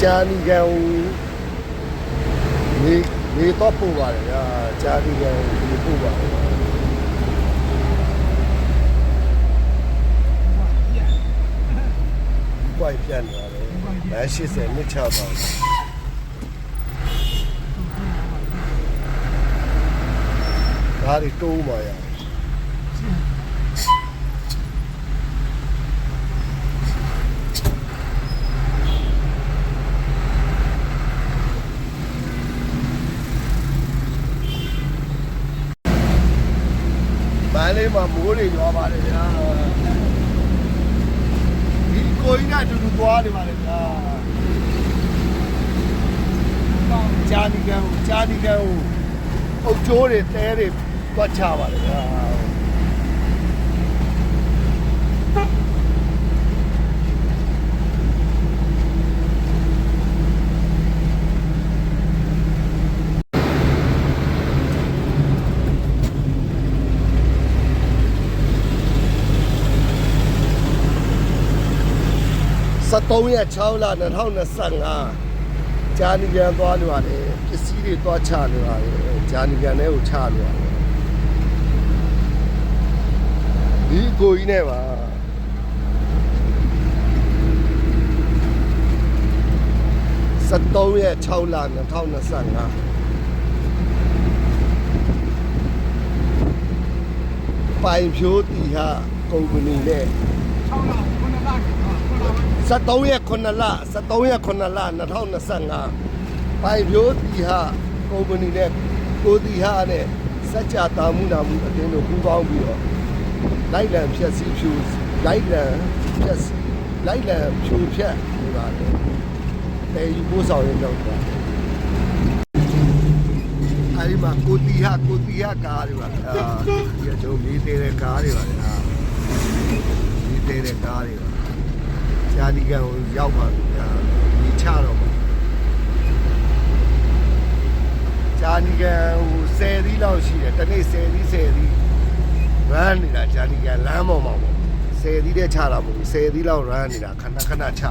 ကြာနီကံနေတော့ပို့ပါတယ်ဗျာကြာနီကံနေပို့ပါတယ်ဘွိုက်ပြန်လာတယ်80နှစ်ချပါဒါတွေတိုးပါရမလေးမှာမိုးတွေရွာပါတယ်ဗျာဒီကိုကြီးနဲ့အတူတူသွားနေပါတယ်ဗျာကြာနီကံအုတ်ကျိုးတွေတဲတွေတွက်ချပါတယ်ဗျာ73ရက်6လ2025ဂျာနီကန်သွားလို့ရတယ်ပစ္စည်းတွေသွားချလို့ရတယ်ဂျာနီကန်ထဲကိုချလို့ရတယ်ဒီကိုကြီးနဲ့ပါ73ရက်6လ2025ပိုင်ဖြိုးတီဟာကုမ္ပဏီနဲ့73ရက်9လ2025ပိုင်ဖြိုးတီဟာကုမ္ပဏီနဲ့ကိုတီဟာနဲ့စัจ जा တာမှုနာမှုအတင်းတို့ပူးပေါင်းပြီးတော့လိုက်လံဖြတ်စည်းဖြူလိုက်လံဖြတ်လိုက်လံဖြူဖြတ်နေပါတယ်တေယူပို့ဆောင်ရင်တော့အဲဒီမှာကိုတီဟာကားတွေပါဒီကကျွန်တော်မီးသေးတဲ့ကားတွေပါလေမီးသေးတဲ့ကားတွေပါဂျာနီကန်ကိုရောက်ပါပြီဒီချတော့ပါဂျာနီကန်ဟို10သီးလောက်ရှိတယ်တနေ့10သီးရမ်းနေတာဂျာနီကန်လမ်းပေါ်မှာပေါ့10သီးတဲ့ချတာမဟုတ်ဘူး10သီးလောက်ရမ်းနေတာခဏချ